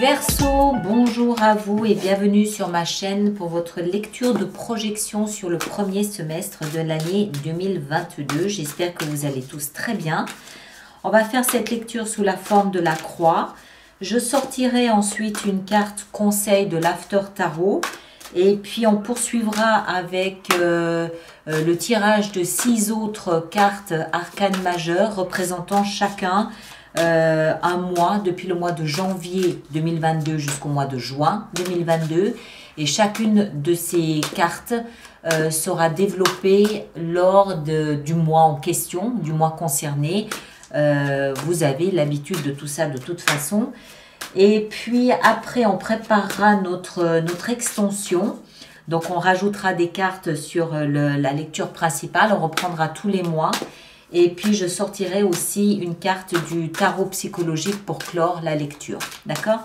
Verseau, bonjour à vous et bienvenue sur ma chaîne pour votre lecture de projection sur le premier semestre de l'année 2022. J'espère que vous allez tous très bien. On va faire cette lecture sous la forme de la croix. Je sortirai ensuite une carte conseil de l'After Tarot et puis on poursuivra avec le tirage de 6 autres cartes arcanes majeures représentant chacun un mois, depuis le mois de janvier 2022 jusqu'au mois de juin 2022. Et chacune de ces cartes sera développée lors du mois en question, du mois concerné. Vous avez l'habitude de tout ça de toute façon. Et puis après, on préparera notre extension. Donc, on rajoutera des cartes sur la lecture principale. On reprendra tous les mois. Et puis, je sortirai aussi une carte du tarot psychologique pour clore la lecture. D'accord?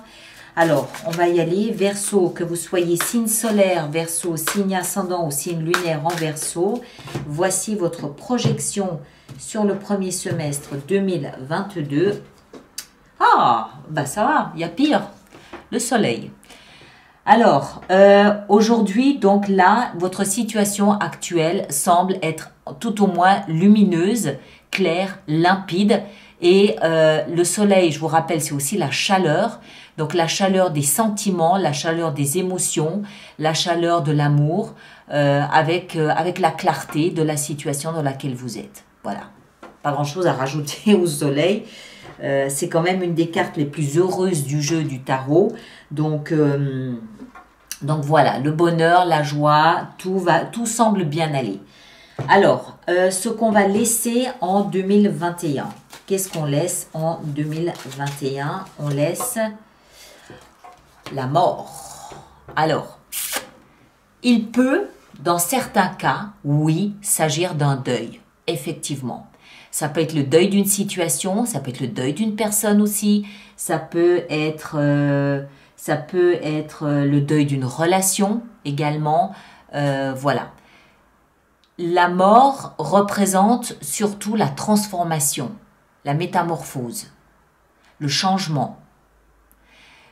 Alors, on va y aller. Verseau, que vous soyez signe solaire, Verseau, signe ascendant ou signe lunaire en Verseau. Voici votre projection sur le premier semestre 2022. Ah, bah ça va, il y a pire. Le soleil. Alors, aujourd'hui, donc là, votre situation actuelle semble être tout au moins lumineuse, claire, limpide. Et le soleil, je vous rappelle, c'est aussi la chaleur. Donc la chaleur des sentiments, la chaleur des émotions, la chaleur de l'amour, avec la clarté de la situation dans laquelle vous êtes. Voilà, pas grand-chose à rajouter au soleil. C'est quand même une des cartes les plus heureuses du jeu du tarot. Donc voilà, le bonheur, la joie, tout semble bien aller. Alors, ce qu'on va laisser en 2021. Qu'est-ce qu'on laisse en 2021? On laisse la mort. Alors, il peut, dans certains cas, oui, s'agir d'un deuil, effectivement. Ça peut être le deuil d'une situation, ça peut être le deuil d'une personne aussi, ça peut être le deuil d'une relation également, voilà. La mort représente surtout la transformation, la métamorphose, le changement.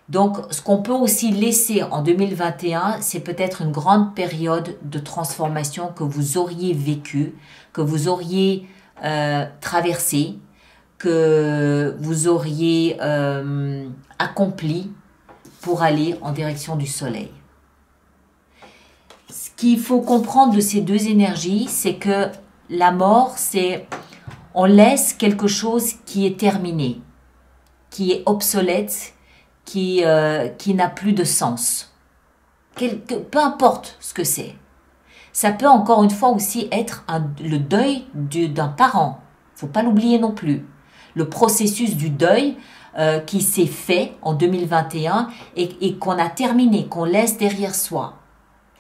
Donc, ce qu'on peut aussi laisser en 2021, c'est peut-être une grande période de transformation que vous auriez vécue, que vous auriez traversé, que vous auriez accompli pour aller en direction du soleil. Ce qu'il faut comprendre de ces deux énergies, c'est que la mort, c'est on laisse quelque chose qui est terminé, qui est obsolète, qui n'a plus de sens. Peu importe ce que c'est. Ça peut encore une fois aussi être le deuil d'un parent. Il ne faut pas l'oublier non plus. Le processus du deuil qui s'est fait en 2021 et qu'on a terminé, qu'on laisse derrière soi.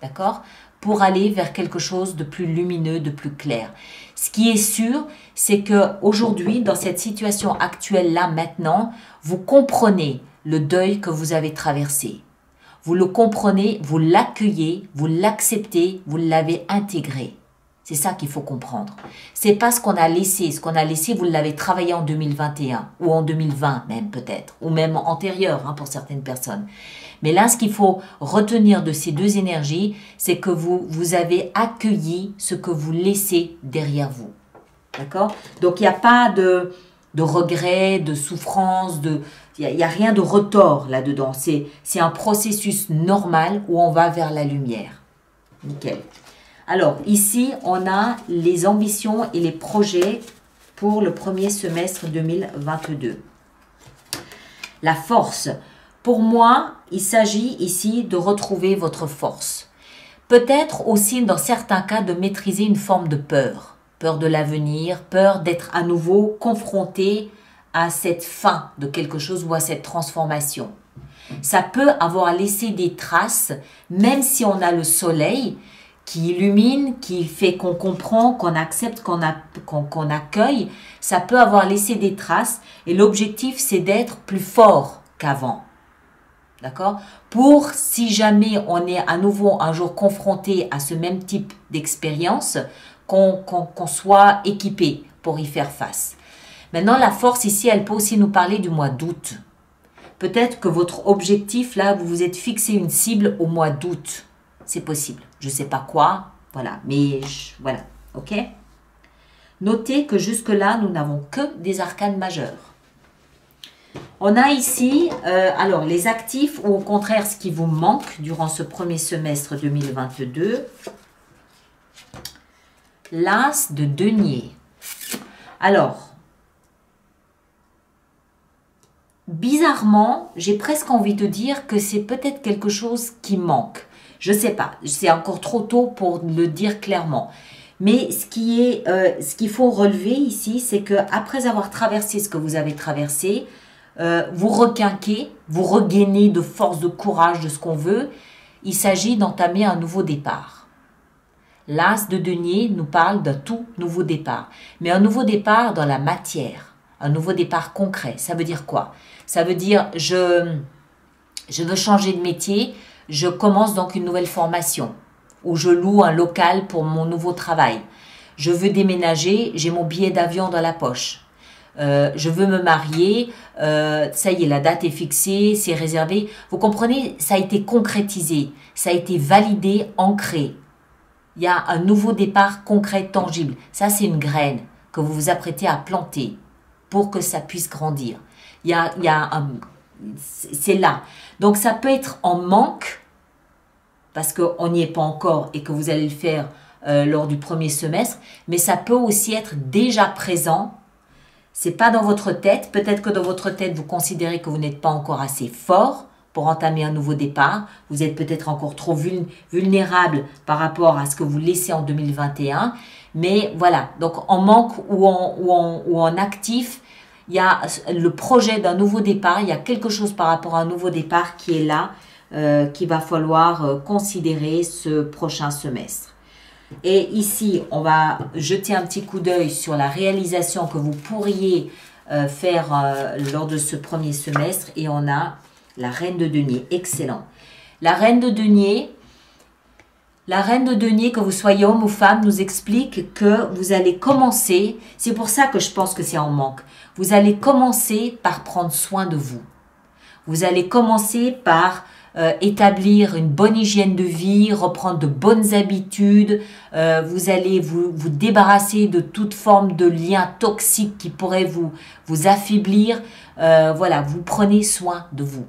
D'accord? Pour aller vers quelque chose de plus lumineux, de plus clair. Ce qui est sûr, c'est qu'aujourd'hui, dans cette situation actuelle-là, maintenant, vous comprenez le deuil que vous avez traversé. Vous le comprenez, vous l'accueillez, vous l'acceptez, vous l'avez intégré. C'est ça qu'il faut comprendre. C'est pas ce qu'on a laissé. Ce qu'on a laissé, vous l'avez travaillé en 2021 ou en 2020 même peut-être, ou même antérieur pour certaines personnes. Mais là, ce qu'il faut retenir de ces deux énergies, c'est que vous avez accueilli ce que vous laissez derrière vous. D'accord? Donc, il n'y a pas de regret, de souffrance, il n'y a rien de retort là-dedans. C'est un processus normal où on va vers la lumière. Nickel. Alors, ici, on a les ambitions et les projets pour le premier semestre 2022. La force. Pour moi, il s'agit ici de retrouver votre force. Peut-être aussi, dans certains cas, de maîtriser une forme de peur. Peur de l'avenir, peur d'être à nouveau confronté à cette fin de quelque chose ou à cette transformation. Ça peut avoir laissé des traces, même si on a le soleil qui illumine, qui fait qu'on comprend, qu'on accepte, qu'on accueille. Ça peut avoir laissé des traces et l'objectif, c'est d'être plus fort qu'avant. D'accord? Pour, si jamais on est à nouveau un jour confronté à ce même type d'expérience, qu'on soit équipé pour y faire face. Maintenant, la force ici, elle peut aussi nous parler du mois d'août. Peut-être que votre objectif, là, vous vous êtes fixé une cible au mois d'août. C'est possible. Je ne sais pas quoi, voilà. Mais voilà, ok? Notez que jusque-là, nous n'avons que des arcanes majeurs. On a ici, alors, les actifs ou au contraire, ce qui vous manque durant ce premier semestre 2022. L'as de denier. Alors, bizarrement, j'ai presque envie de dire que c'est peut-être quelque chose qui manque. Je ne sais pas, c'est encore trop tôt pour le dire clairement. Mais ce qu'il faut relever ici, c'est que après avoir traversé ce que vous avez traversé, vous requinquez, vous regainez de force, de courage, de ce qu'on veut. Il s'agit d'entamer un nouveau départ. L'as de denier nous parle d'un tout nouveau départ. Mais un nouveau départ dans la matière, un nouveau départ concret. Ça veut dire quoi? Ça veut dire, je veux changer de métier, je commence donc une nouvelle formation. Ou je loue un local pour mon nouveau travail. Je veux déménager, j'ai mon billet d'avion dans la poche. Je veux me marier, ça y est, la date est fixée, c'est réservé. Vous comprenez, ça a été concrétisé, ça a été validé, ancré. Il y a un nouveau départ concret, tangible. Ça, c'est une graine que vous vous apprêtez à planter pour que ça puisse grandir. C'est là. Donc, ça peut être en manque, parce qu'on n'y est pas encore et que vous allez le faire lors du premier semestre, mais ça peut aussi être déjà présent. C'est pas dans votre tête. Peut-être que dans votre tête, vous considérez que vous n'êtes pas encore assez fort pour entamer un nouveau départ. Vous êtes peut-être encore trop vulnérable par rapport à ce que vous laissez en 2021. Mais voilà, donc en manque ou en actif, il y a le projet d'un nouveau départ. Il y a quelque chose par rapport à un nouveau départ qui est là, qu'il va falloir considérer ce prochain semestre. Et ici, on va jeter un petit coup d'œil sur la réalisation que vous pourriez faire lors de ce premier semestre. Et on a la reine de denier. Excellent. La reine de denier, que vous soyez homme ou femme, nous explique que vous allez commencer, c'est pour ça que je pense que c'est en manque, vous allez commencer par prendre soin de vous. Vous allez commencer par établir une bonne hygiène de vie, reprendre de bonnes habitudes, vous allez vous débarrasser de toute forme de liens toxiques qui pourraient vous affaiblir. Voilà, vous prenez soin de vous.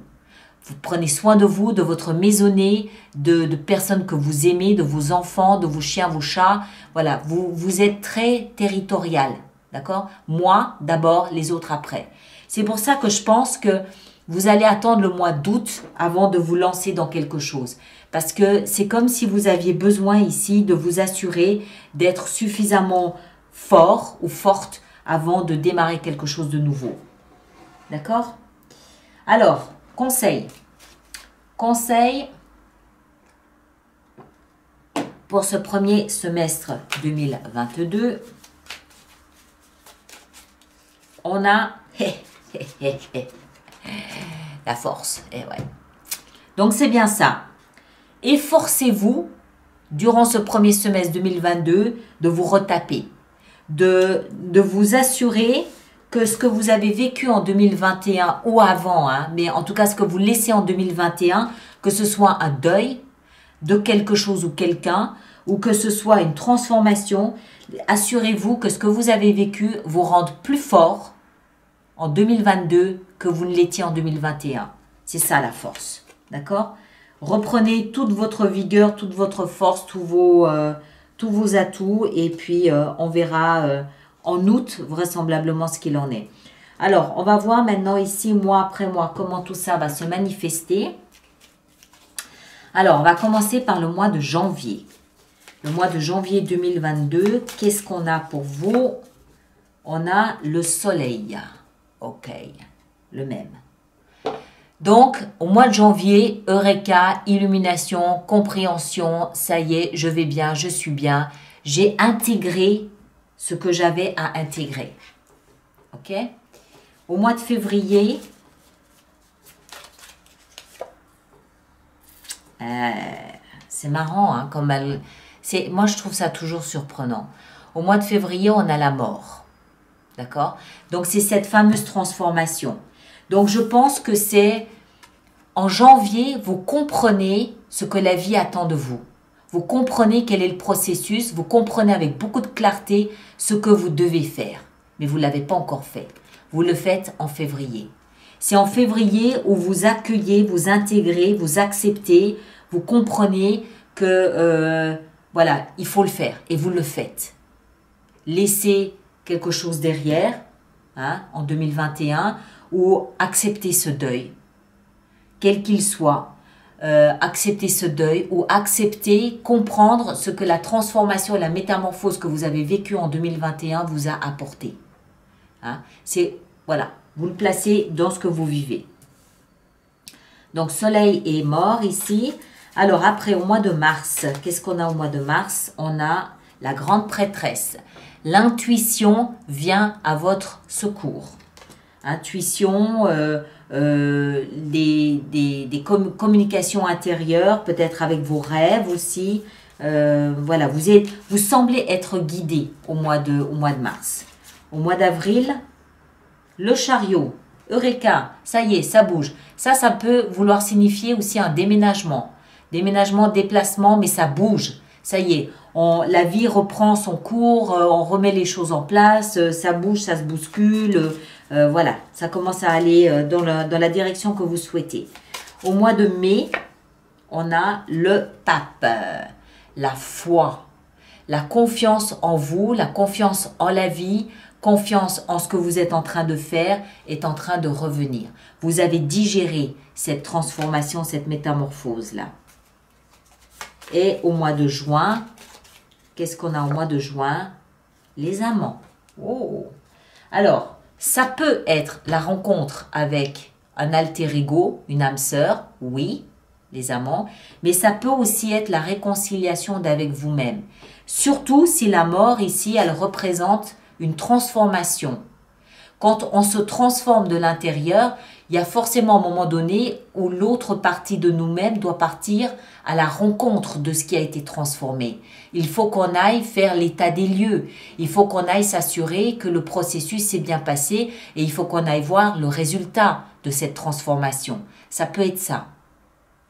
Vous prenez soin de vous, de votre maisonnée, de personnes que vous aimez, de vos enfants, de vos chiens, vos chats. Voilà, vous êtes très territorial, d'accord? Moi, d'abord, les autres après. C'est pour ça que je pense que vous allez attendre le mois d'août avant de vous lancer dans quelque chose. Parce que c'est comme si vous aviez besoin ici de vous assurer d'être suffisamment fort ou forte avant de démarrer quelque chose de nouveau. D'accord? Alors, conseil. Conseil pour ce premier semestre 2022. On a la force. Et ouais. Donc, c'est bien ça. Efforcez-vous, durant ce premier semestre 2022, de vous retaper. De vous assurer que ce que vous avez vécu en 2021 ou avant, mais en tout cas ce que vous laissez en 2021, que ce soit un deuil de quelque chose ou quelqu'un, ou que ce soit une transformation, assurez-vous que ce que vous avez vécu vous rende plus fort en 2022 que vous ne l'étiez en 2021. C'est ça la force, d'accord? Reprenez toute votre vigueur, toute votre force, tous vos atouts, et puis on verra en août vraisemblablement ce qu'il en est. Alors, on va voir maintenant ici, mois après mois, comment tout ça va se manifester. Alors, on va commencer par le mois de janvier. Le mois de janvier 2022, qu'est-ce qu'on a pour vous? On a le soleil. Ok, le même. Donc, au mois de janvier, Eureka, illumination, compréhension, ça y est, je vais bien, je suis bien. J'ai intégré ce que j'avais à intégrer. Ok? Au mois de février, c'est marrant, hein, comme moi je trouve ça toujours surprenant. Au mois de février, on a la mort. D'accord? Donc, c'est cette fameuse transformation. Donc je pense que c'est en janvier, vous comprenez ce que la vie attend de vous. Vous comprenez quel est le processus, vous comprenez avec beaucoup de clarté ce que vous devez faire. Mais vous ne l'avez pas encore fait. Vous le faites en février. C'est en février où vous accueillez, vous intégrez, vous acceptez, vous comprenez que voilà, il faut le faire et vous le faites. Laissez quelque chose derrière hein, en 2021 ou acceptez ce deuil, quel qu'il soit. Accepter ce deuil ou accepter, comprendre ce que la transformation et la métamorphose que vous avez vécue en 2021 vous a apporté. Hein? C'est, voilà, vous le placez dans ce que vous vivez. Donc, soleil est mort ici. Alors, après, au mois de mars, qu'est-ce qu'on a au mois de mars? On a la grande prêtresse. L'intuition vient à votre secours. Intuition, des communications intérieures, peut-être avec vos rêves aussi. Voilà, vous semblez être guidé au mois de mars. Au mois d'avril, le chariot, Eureka, ça y est, ça bouge. Ça peut vouloir signifier aussi un déménagement. Déménagement, déplacement, mais ça bouge. Ça y est, la vie reprend son cours, on remet les choses en place, ça bouge, ça se bouscule. Voilà, ça commence à aller dans la direction que vous souhaitez. Au mois de mai, on a le pape, la foi, la confiance en vous, la confiance en la vie, confiance en ce que vous êtes en train de faire est en train de revenir. Vous avez digéré cette transformation, cette métamorphose-là. Et au mois de juin, qu'est-ce qu'on a au mois de juin? Les amants. Oh. Alors, ça peut être la rencontre avec un alter ego, une âme sœur, oui, les amants, mais ça peut aussi être la réconciliation d'avec vous-même. Surtout si la mort ici, elle représente une transformation. Quand on se transforme de l'intérieur, il y a forcément un moment donné où l'autre partie de nous-mêmes doit partir à la rencontre de ce qui a été transformé. Il faut qu'on aille faire l'état des lieux. Il faut qu'on aille s'assurer que le processus s'est bien passé et il faut qu'on aille voir le résultat de cette transformation. Ça peut être ça.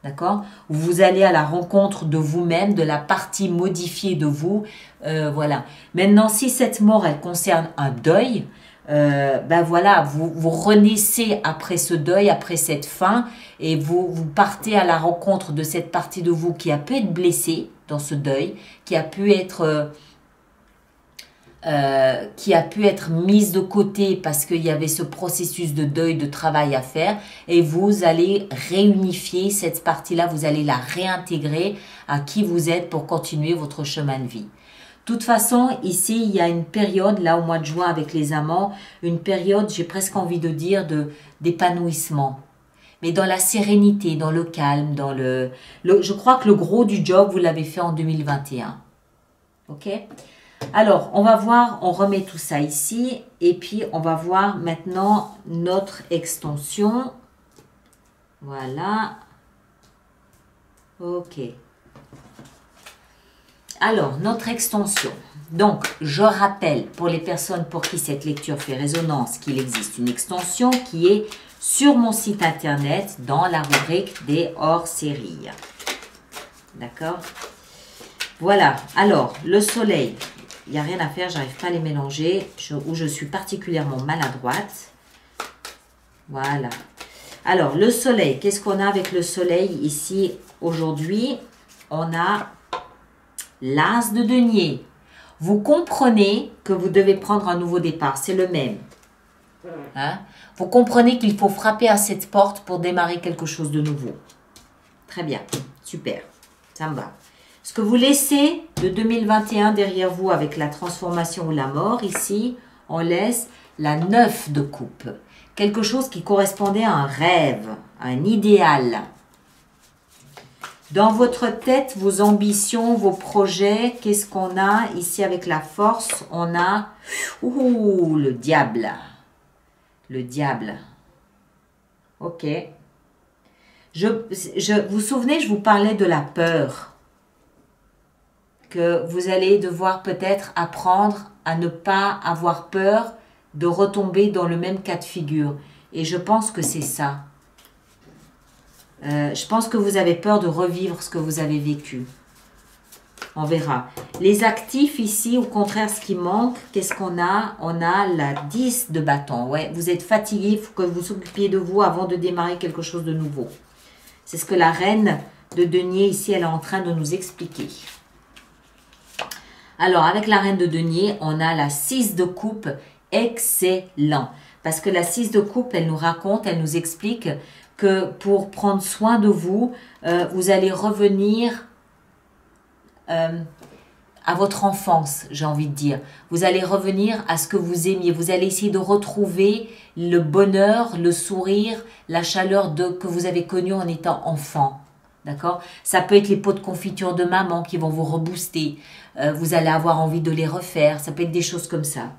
D'accord? Vous allez à la rencontre de vous-même, de la partie modifiée de vous. Voilà. Maintenant, si cette mort, elle concerne un deuil, ben voilà, vous renaissez après ce deuil, après cette fin, et vous partez à la rencontre de cette partie de vous qui a pu être blessée dans ce deuil, qui a pu être mise de côté parce qu'il y avait ce processus de deuil, de travail à faire, et vous allez réunifier cette partie-là, vous allez la réintégrer à qui vous êtes pour continuer votre chemin de vie. De toute façon, ici, il y a une période, là au mois de juin avec les amants, une période, j'ai presque envie de dire, d'épanouissement. Mais dans la sérénité, dans le calme, je crois que le gros du job, vous l'avez fait en 2021. Ok? Alors, on va voir, on remet tout ça ici, et puis on va voir maintenant notre extension. Voilà. Ok. Alors, notre extension. Donc, je rappelle pour les personnes pour qui cette lecture fait résonance qu'il existe une extension qui est sur mon site internet dans la rubrique des hors-séries. D'accord? Voilà. Alors, le soleil, il n'y a rien à faire, j'arrive pas à les mélanger, où je suis particulièrement maladroite. Voilà. Alors, le soleil, qu'est-ce qu'on a avec le soleil ici aujourd'hui? On a l'as de denier. Vous comprenez que vous devez prendre un nouveau départ. C'est le même. Hein? Vous comprenez qu'il faut frapper à cette porte pour démarrer quelque chose de nouveau. Très bien. Super. Ça me va. Ce que vous laissez de 2021 derrière vous avec la transformation ou la mort, ici, on laisse la 9 de coupe. Quelque chose qui correspondait à un rêve, à un idéal. Dans votre tête, vos ambitions, vos projets, qu'est-ce qu'on a ici avec la force? On a le diable. Le diable. Ok. Vous vous souvenez, je vous parlais de la peur. Que vous allez devoir peut-être apprendre à ne pas avoir peur de retomber dans le même cas de figure. Et je pense que c'est ça. Je pense que vous avez peur de revivre ce que vous avez vécu. On verra. Les actifs ici, au contraire, ce qui manque, qu'est-ce qu'on a? On a la 10 de bâton. Ouais, vous êtes fatigué, il faut que vous vous occupiez de vous avant de démarrer quelque chose de nouveau. C'est ce que la reine de denier ici, elle est en train de nous expliquer. Alors, avec la reine de denier, on a la 6 de coupe. Excellent. Parce que la 6 de coupe, elle nous raconte, elle nous explique que pour prendre soin de vous, vous allez revenir à votre enfance, j'ai envie de dire. Vous allez revenir à ce que vous aimiez. Vous allez essayer de retrouver le bonheur, le sourire, la chaleur que vous avez connu en étant enfant. D'accord? Ça peut être les pots de confiture de maman qui vont vous rebooster. Vous allez avoir envie de les refaire. Ça peut être des choses comme ça.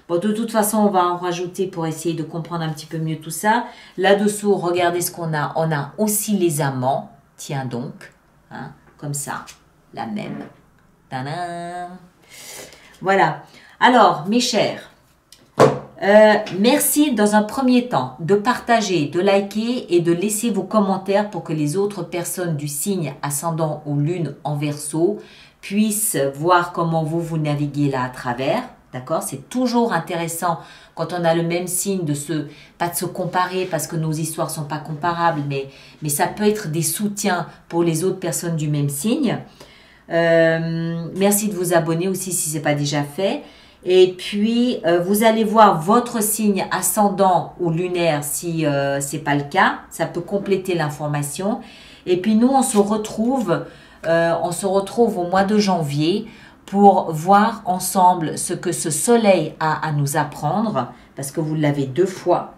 Bon, de toute façon, on va en rajouter pour essayer de comprendre un petit peu mieux tout ça. Là-dessous, regardez ce qu'on a. On a aussi les amants. Tiens donc, hein, comme ça, la même. Tadam! Voilà. Alors, mes chers, merci dans un premier temps de partager, de liker et de laisser vos commentaires pour que les autres personnes du signe ascendant ou lune en Verseau puissent voir comment vous naviguez là à travers. D'accord? C'est toujours intéressant quand on a le même signe pas de se comparer parce que nos histoires sont pas comparables, mais ça peut être des soutiens pour les autres personnes du même signe. Merci de vous abonner aussi si ce n'est pas déjà fait. Et puis, vous allez voir votre signe ascendant ou lunaire si ce n'est pas le cas. Ça peut compléter l'information. Et puis, nous, on se retrouve au mois de janvier pour voir ensemble ce que ce soleil a à nous apprendre. Parce que vous l'avez 2 fois.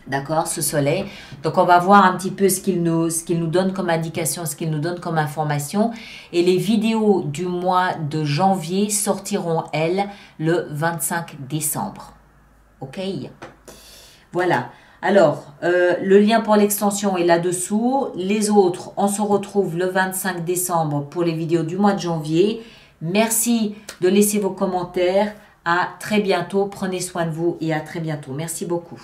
D'accord, ce soleil. Donc, on va voir un petit peu ce qu'il nous donne comme indication, ce qu'il nous donne comme information. Et les vidéos du mois de janvier sortiront, elles, le 25 décembre. OK? Voilà. Alors, le lien pour l'extension est là-dessous. Les autres, on se retrouve le 25 décembre pour les vidéos du mois de janvier. Merci de laisser vos commentaires. À très bientôt. Prenez soin de vous et à très bientôt. Merci beaucoup.